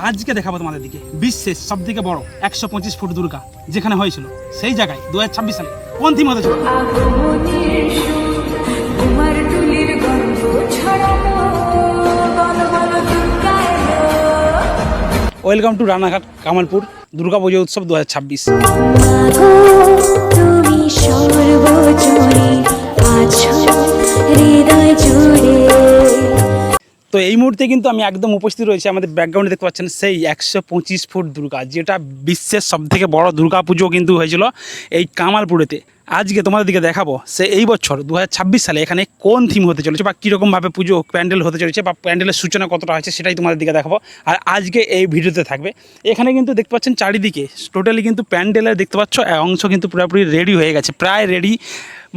আজকে দেখাবো তোমাদের দিকে বিশ্বের সব থেকে বড় 125 ফুট দুর্গা যেখানে হয়েছিল সেই জায়গায় 2026 সালে কোন থিম হতে চলেছে। ওয়েলকাম টু রানাঘাট কামালপুর দুর্গা পুজো উৎসব 2026। তো এই মুহূর্তে কিন্তু আমি একদম উপস্থিত রয়েছি, আমাদের ব্যাকগ্রাউন্ডে দেখতে পাচ্ছেন সেই 125 ফুট দুর্গা, যেটা বিশ্বের সবথেকে বড় দুর্গা পুজো কিন্তু হয়েছিল এই কামালপুরেতে। আজকে তোমাদের দিকে দেখাবো সে এই বছর 2026 সালে এখানে কোন থিম হতে চলেছে বা কীরকমভাবে পুজো প্যান্ডেল হতে চলেছে বা প্যান্ডেলের সূচনা কতটা হয়েছে সেটাই তোমাদের দিকে দেখাবো। আর আজকে এই ভিডিওতে থাকবে এখানে কিন্তু দেখতে পাচ্ছেন চারিদিকে টোটালি কিন্তু প্যান্ডেলের দেখতে পাচ্ছ অংশ কিন্তু পুরোপুরি রেডি হয়ে গেছে, প্রায় রেডি,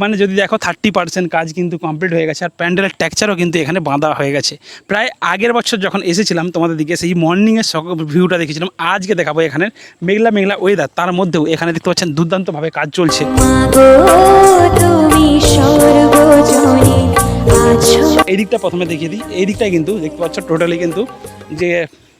মানে যদি দেখো 30% কাজ কিন্তু কমপ্লিট হয়ে গেছে। আর প্যান্ডেলের টেক্সচারও কিন্তু এখানে বাঁধা হয়ে গেছে। প্রায় আগের বছর যখন এসেছিলাম তোমাদের দিকে সেই মর্নিংয়ের ভিউটা দেখেছিলাম, আজকে দেখাবো এখানে মেঘলা মেঘলা ওয়েদার, তার মধ্যেও এখানে দেখতে পাচ্ছেন দুর্দান্তভাবে কাজ চলছে। এই দিকটা প্রথমে দেখিয়ে দিই, এই দিকটায় কিন্তু দেখতে পাচ্ছ টোটালি কিন্তু যে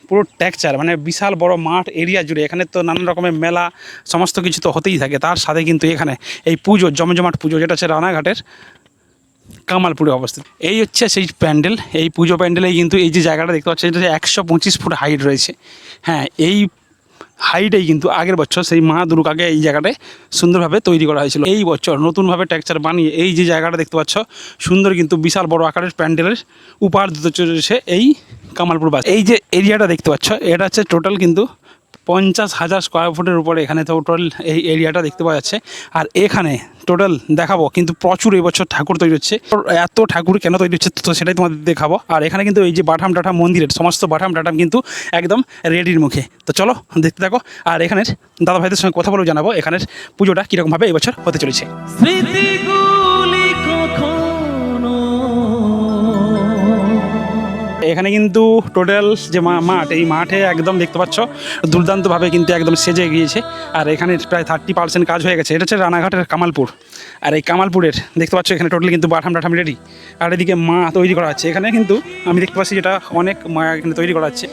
পুরো টেক্সচার, মানে বিশাল বড় মাঠ এরিয়া জুড়ে এখানে তো নানান রকমের মেলা সমস্ত কিছু তো হতেই থাকে, তার সাথে কিন্তু এখানে এই পুজো জমজমাট পুজো যেটা হচ্ছে রানাঘাটের কামালপুরে অবস্থিত। এই হচ্ছে সেই প্যান্ডেল, এই পুজো প্যান্ডেলে কিন্তু এই যে জায়গাটা দেখতে পাচ্ছি এটা 125 ফুট হাইট রয়েছে। হ্যাঁ, এই হাইটেই কিন্তু আগের বছর সেই মা দুর্গাকে এই জায়গাটায় সুন্দরভাবে তৈরি করা হয়েছিল। এই বছর নতুনভাবে টেক্সচার বানিয়ে এই যে জায়গাটা দেখতে পাচ্ছ সুন্দর কিন্তু বিশাল বড় আকারের প্যান্ডেলের উপহার দিতে চলেছে এই কামালপুর বাস। এই যে এরিয়াটা দেখতে পাচ্ছ এটা হচ্ছে টোটাল কিন্তু 50,000 স্কোয়ার ফুটের উপরে এখানে টোটাল এই এরিয়াটা দেখতে পাওয়া যাচ্ছে। আর এখানে টোটাল দেখাবো কিন্তু প্রচুর এই বছর ঠাকুর তৈরি হচ্ছে। এত ঠাকুর কেন তৈরি হচ্ছে তো সেটাই তোমাদের দেখাবো। আর এখানে কিন্তু এই যে বাটাম টাটাম মন্দিরের সমস্ত বাটাম টাটাম কিন্তু একদম রেডির মুখে। তো চলো দেখতে থাকো। আর এখানের দাদা ভাইদের সঙ্গে কথা বলেও জানাবো এখানের পুজোটা কীরকমভাবে এই বছর হতে চলেছে। এখানে কিন্তু টোটাল যে মাঠ, এই মাঠে একদম দেখতে পাচ্ছ দুর্দান্তভাবে কিন্তু একদম সেজে গিয়েছে। আর এখানে প্রায় 30% কাজ হয়ে গেছে। এটা হচ্ছে রানাঘাটের কামালপুর। আর এই কামালপুরের দেখতে পাচ্ছ এখানে টোটাল কিন্তু বাটাম টাটাম রেডি। আর এদিকে মা তৈরি করা হচ্ছে। এখানে কিন্তু আমি দেখতে পাচ্ছি যেটা অনেক মা এখানে তৈরি করা হচ্ছে।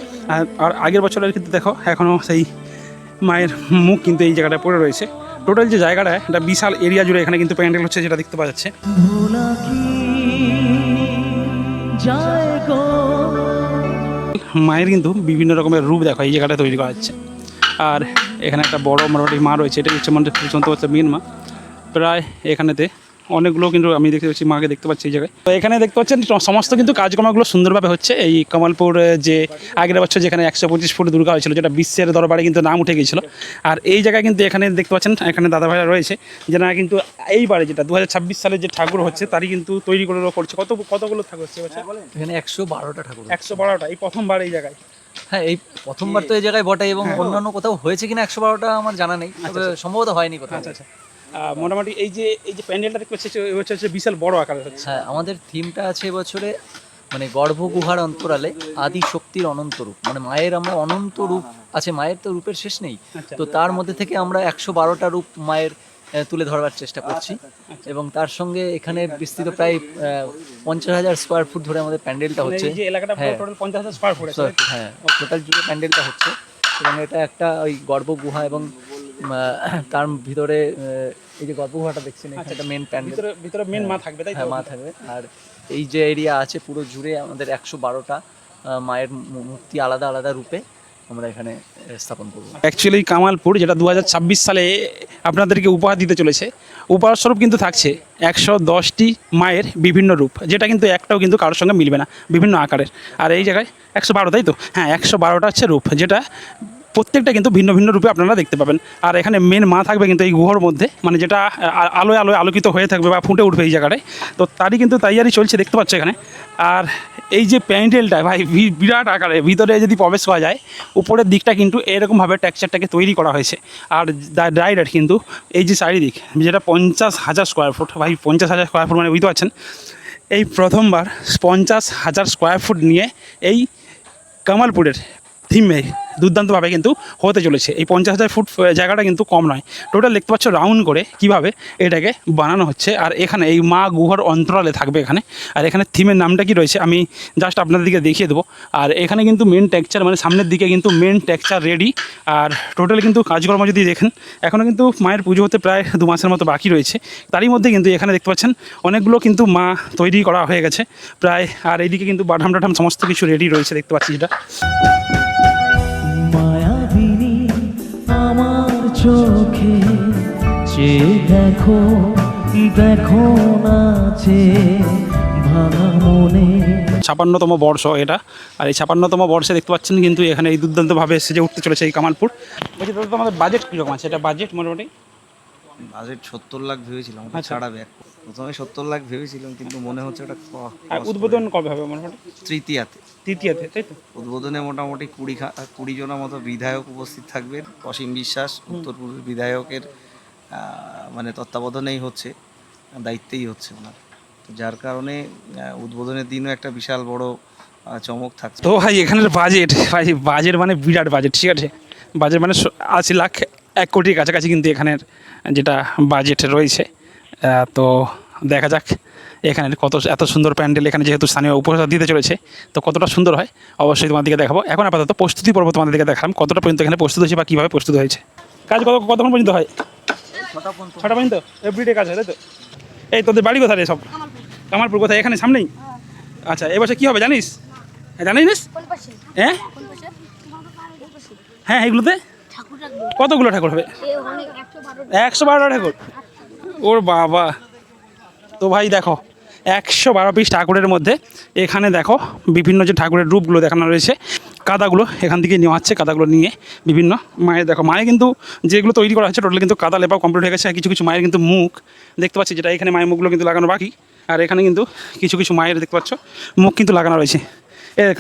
আর আগের বছরের কিন্তু দেখো এখনও সেই মায়ের মুখ কিন্তু এই জায়গাটায় পড়ে রয়েছে। টোটাল যে জায়গাটা এটা বিশাল এরিয়া জুড়ে এখানে কিন্তু প্যান্ডেল হচ্ছে, যেটা দেখতে পাওয়া যাচ্ছে। মায়ের কিন্তু বিভিন্ন রকমের রূপ দেখো এই জায়গাটা তৈরি করা হচ্ছে। আর এখানে একটা বড় মোটামুটি মা রয়েছে, এটা হচ্ছে মানে পর্যন্ত হচ্ছে মেন মা। প্রায় এখানেতে অনেকগুলো কিন্তু আমি দেখতে পাচ্ছি মাকে দেখতে পাচ্ছি এই জায়গায়। তো এখানে দেখতে পাচ্ছেন সমস্ত কিন্তু কাজকর্মগুলো সুন্দরভাবে হচ্ছে। এই কামালপুর যে আগের বছর যেখানে 125 ফুট দুর্গা হয়েছিল, যেটা বিশ্বের দরবারে কিন্তু নাম উঠে গিয়েছিল। আর এই জায়গায় কিন্তু এখানে দেখতে পাচ্ছেন এখানে দাদা ভাইরা রয়েছে, যারা কিন্তু এইবারে যেটা 2026 সালে যে ঠাকুর হচ্ছে তারই কিন্তু তৈরি করে করছে। কতগুলো ঠাকুর হচ্ছে এখানে 112টা ঠাকুর। 112টা এই প্রথমবার এই জায়গায়। হ্যাঁ, এই প্রথমবার তো এই জায়গায় বটে, এবং অন্যান্য কোথাও হয়েছে কিনা 112টা আমার জানা নেই, তবে সম্ভবত হয়নি কোথাও। আচ্ছা, মোটামুটি এই যে প্যান্ডেলটা দেখতে পাচ্ছি এবছর হচ্ছে বিশাল বড় আকারের হচ্ছে। হ্যাঁ, আমাদের থিমটা আছে এবছরে মানে গর্ভগুহার অন্তরালে আদি শক্তির অনন্ত রূপ, মানে মায়ের আমরা অনন্ত রূপ আছে, মায়ের তো রূপের শেষ নেই। তো তার মধ্যে থেকে আমরা 112টা রূপ মায়ের তুলে ধরবার চেষ্টা করছি। এবং তার সঙ্গে এখানে বিস্তৃত প্রায় 50,000 স্কোয়ার ফুট ধরে আমাদের প্যান্ডেলটা হচ্ছে। হ্যাঁ, টোটাল জুড়ে প্যান্ডেলটা হচ্ছে। এবং এটা একটা ওই গর্ভগুহা এবং তার ভিতরে এই যে গর্ভগুহাটা দেখছেন এটা মেন প্যান্ডেল, ভিতরে মেন মা থাকবে, তাই হ্যাঁ মা থাকবে। আর এই যে এরিয়া আছে পুরো জুড়ে আমাদের 112টা মায়ের মূর্তি আলাদা আলাদা রূপে আমরা এখানে স্থাপন করব। অ্যাকচুয়ালি কামালপুর যেটা 2026 সালে আপনাদেরকে উপহার দিতে চলেছে, উপহারস্বরূপ কিন্তু থাকছে 110টি মায়ের বিভিন্ন রূপ, যেটা কিন্তু একটাও কিন্তু কারোর সঙ্গে মিলবে না, বিভিন্ন আকারের। আর এই জায়গায় 112, তাই তো? হ্যাঁ, 112টা হচ্ছে রূপ, যেটা প্রত্যেকটা কিন্তু ভিন্ন ভিন্ন রূপে আপনারা দেখতে পাবেন। আর এখানে মেন মা থাকবে কিন্তু এই গুহার মধ্যে, মানে যেটা আলোয় আলোয় আলোকিত হয়ে থাকবে বা ফুটে উঠবে এই জায়গাটায়। তো তারই কিন্তু তৈয়ারি চলছে দেখতে পাচ্ছ এখানে। আর এই যে প্যান্ডেলটা ভাই বিরাট আকারে, ভিতরে যদি প্রবেশ করা যায় উপরের দিকটা কিন্তু এরকমভাবে টেক্সচারটাকে তৈরি করা হয়েছে। আর ডাইরেক্ট কিন্তু এই যে চারিদিক যেটা 50,000 স্কোয়ার ফুট, ভাই 50,000 স্কোয়ার ফুট মানে বুঝতে পারছেন, এই প্রথমবার 50,000 স্কোয়ার ফুট নিয়ে এই কামালপুরের থিমে দুর্দান্তভাবে কিন্তু হতে চলেছে। এই 50,000 ফুট জায়গাটা কিন্তু কম নয়। টোটাল দেখতে পাচ্ছ রাউন্ড করে কিভাবে এটাকে বানানো হচ্ছে। আর এখানে এই মা গুহার অন্তরালে থাকবে এখানে। আর এখানে থিমের নামটা কি রয়েছে আমি জাস্ট আপনাদেরকে দেখিয়ে দেবো। আর এখানে কিন্তু মেন টেক্সচার মানে সামনের দিকে কিন্তু মেন টেক্সচার রেডি। আর টোটালি কিন্তু কাজকর্ম যদি দেখেন এখনও কিন্তু মায়ের পুজো হতে প্রায় 2 মাসের মতো বাকি রয়েছে। তারই মধ্যে কিন্তু এখানে দেখতে পাচ্ছেন অনেকগুলো কিন্তু মা তৈরি করা হয়ে গেছে প্রায়। আর এইদিকে কিন্তু বাটাম টাটাম সমস্ত কিছু রেডি রয়েছে দেখতে পাচ্ছি যেটা। মায়াবিনী আমার চোখে চেয়ে দেখো দেখো নাচে ভাঙা মনে। 56তম বর্ষ এটা। আর এই 56তম বর্ষে দেখতে পাচ্ছেন কিন্তু এখানে এই দুর্দান্তভাবে সেজে উঠতে চলেছে এই কামালপুর। বলছি দাদা আমাদের বাজেট কীরকম আছে? এটা বাজেট মোটামুটি বাজেট 70 লাখ ভেবেছিলাম, ওটা আচ্ছা। ছাড়াবে। প্রথমে 70 লাখ ভেবেছিলাম, কিন্তু মনে হচ্ছে ওটা আর উদ্বোধন কবে হবে মোটামুটি? তৃতীয়াতে। তৃতীয়াতে, তাই তো? উদ্বোধনে মোটামুটি 20 জনের মতো বিধায়ক উপস্থিত থাকবেন। অসীম বিশ্বাস উত্তর পূর্বের বিধায়কের মানে তত্ত্বাবধানেই হচ্ছে, দায়িত্বেই হচ্ছে ওনার। তো যার কারণে উদ্বোধনের দিনও একটা বিশাল বড় চমক থাকছে। তো ভাই এখানের বাজেট মানে বিরাট বাজেট, ঠিক আছে? বাজেট মানে 80 লাখ 1 কোটির কাছাকাছি কিন্তু এখানের যেটা বাজেট রয়েছে। তো দেখা যাক এখানের এত সুন্দর প্যান্ডেল এখানে যেহেতু স্থানীয় উপহার দিতে চলেছে তো কতটা সুন্দর হয় অবশ্যই তোমাদেরকে দেখাবো। এখন আপাতত প্রস্তুতি পর্ব তোমাদেরকে দেখালাম কতটা পর্যন্ত এখানে প্রস্তুত হয়েছে বা কীভাবে প্রস্তুত হয়েছে। কাজ কতক্ষণ পর্যন্ত হয়? 6টা পর্যন্ত এভরিডে কাজ হয়, তাই তো? এই তোদের বাড়ি কোথায় রে সব? কামালপুর কোথায়? এখানে সামনেই? আচ্ছা এবছর কী হবে জানিস? জানিস? হ্যাঁ হ্যাঁ এইগুলোতে কতগুলো ঠাকুর হবে? 112টা ঠাকুর। ওর বাবা! তো ভাই দেখো 112 পিস ঠাকুরের মধ্যে এখানে দেখো বিভিন্ন যে ঠাকুরের রূপগুলো দেখানো রয়েছে। কাদাগুলো এখান থেকে নেওয়া হচ্ছে, কাদাগুলো নিয়ে বিভিন্ন মায়ের দেখো মায়ের কিন্তু যেগুলো তৈরি করা হচ্ছে টোটাল কিন্তু কাদা লেপাও কমপ্লিট হয়ে গেছে। আর কিছু কিছু মায়ের কিন্তু মুখ দেখতে পাচ্ছি, যেটা এখানে মায়ের মুখগুলো কিন্তু লাগানো বাকি। আর এখানে কিন্তু কিছু কিছু মায়ের দেখতে পাচ্ছ মুখ কিন্তু লাগানো রয়েছে।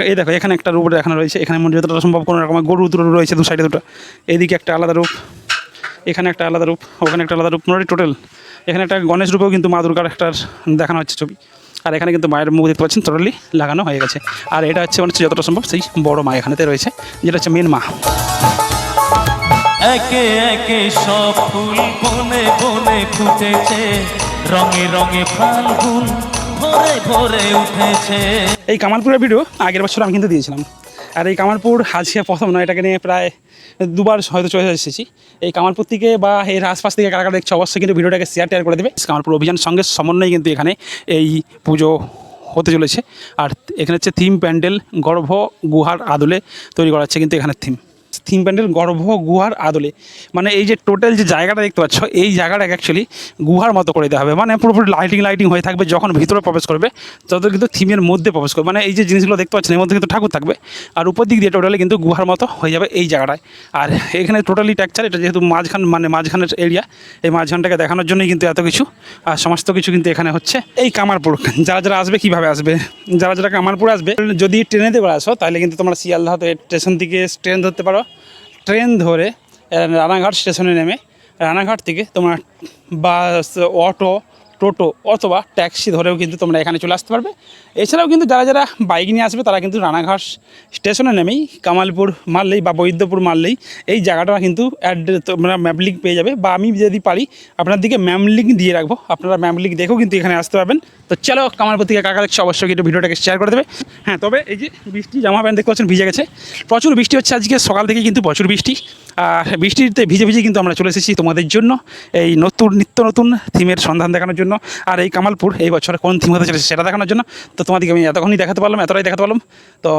এই দেখো এখানে একটা রূপ দেখানো রয়েছে। এখানে মনে যতটা সম্ভব কোনো রকমের গরু রয়েছে দু সাইডে দুটো। এদিকে একটা আলাদা রূপ, এখানে একটা আলাদা রূপ, ওখানে একটা আলাদা রূপ, মোটামুটি টোটাল এখানে একটা গণেশ রূপেও কিন্তু মা দুর্গার একটা দেখানো হচ্ছে ছবি। আর এখানে কিন্তু মায়ের মুখ দেখতে পাচ্ছেন টোটালি লাগানো হয়ে গেছে। আর এটা হচ্ছে মানে যতটা সম্ভব সেই বড় মা এখানেতে রয়েছে, যেটা হচ্ছে মেন মা। একে একে সব ফুল বনে বনে ফুটেছে, রঙে রঙে ফাল্গুন ভরে ভরে উঠেছে। এই কামালপুরের ভিডিও আগের বছর আমি কিন্তু দিয়েছিলাম। আর এই কামালপুর আজকে প্রথম নয়, এটাকে নিয়ে প্রায় 2 বার হয়তো চলে এসেছি। এই কামালপুর থেকে বা এর আশপাশ থেকে কারা কারা দেখছে অবশ্যই কিন্তু ভিডিওটাকে শেয়ার করে দেবে। কামালপুর অভিযানের সঙ্গে সমন্বয়ে কিন্তু এখানে এই পুজো হতে চলেছে। আর এখানে হচ্ছে থিম প্যান্ডেল গর্ভ গুহার আদলে তৈরি করা হচ্ছে কিন্তু এখানে থিম প্যান্ডেল গর্ভ গুহার আদলে, মানে এই যে টোটাল যে জায়গাটা দেখতে পাচ্ছ এই জায়গাটাকে অ্যাকচুয়ালি গুহার মতো করে দেওয়া হবে। মানে পুরোপুরি লাইটিং হয়ে থাকবে, যখন ভিতরে প্রবেশ করবে তত কিন্তু থিমের মধ্যে প্রবেশ করবে। মানে এই যে জিনিসগুলো দেখতে পাচ্ছেন এর মধ্যে কিন্তু ঠাকুর থাকবে, আর উপর দিক দিয়ে টোটালি কিন্তু গুহার মতো হয়ে যাবে এই জায়গাটায়। আর এখানে টোটালি টেক্সচার, এটা যেহেতু মাঝখানের এরিয়া, এই মাঝখানটাকে দেখানোর জন্যই কিন্তু এত কিছু আর সমস্ত কিছু কিন্তু এখানে হচ্ছে। এই কামারপুর যারা আসবে কীভাবে আসবে, যারা কামারপুর আসবে যদি ট্রেনেতে করে আসো তাহলে কিন্তু তোমরা শিয়ালদহ স্টেশন থেকে ট্রেন ধরতে পারো। ট্রেন ধরে রানাঘাট স্টেশনে নেমে রানাঘাট থেকে তোমরা বাস, অটো, টোটো অথবা ট্যাক্সি ধরেও কিন্তু তোমরা এখানে চলে আসতে পারবে। এছাড়াও কিন্তু যারা বাইক নিয়ে আসবে তারা কিন্তু রানাঘাট স্টেশনে নেমেই কামালপুর মারলেই বা বৈদ্যপুর মারলেই এই জায়গাটা কিন্তু তোমরা ম্যাপ লিঙ্ক পেয়ে যাবে, বা আমি যদি পারি আপনার দিকে ম্যাপ লিঙ্ক দিয়ে রাখবো, আপনারা ম্যাপ লিঙ্ক দেখেও কিন্তু এখানে আসতে পারবেন। তো চলো কামালপুর থেকে কাকা দেখছে অবশ্যই কিন্তু ভিডিওটাকে শেয়ার করে দেবে। হ্যাঁ তবে এই যে বৃষ্টি, জামা প্যান্ট দেখতে পাচ্ছেন ভিজে গেছে, প্রচুর বৃষ্টি হচ্ছে আজকে সকাল থেকে কিন্তু প্রচুর বৃষ্টি। আর বৃষ্টিতে ভিজে কিন্তু আমরা চলে এসেছি তোমাদের জন্য এই নিত্য নতুন থিমের সন্ধান দেখানোর জন্য। আর এই কামালপুর এই বছরে কোন থিম হতে চলেছে সেটা দেখানোর জন্য। তো তোমাদেরকে আমি এতটাই দেখাতে পারলাম। তো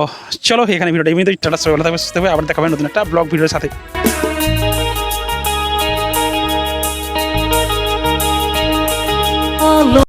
চলো এখানে ভিডিওটা এমনিতেই টাটা, সবাই ভালো থাকবে, সুস্থ থাকবে, আবার দেখাবে নতুন একটা ব্লগ ভিডিওর সাথে।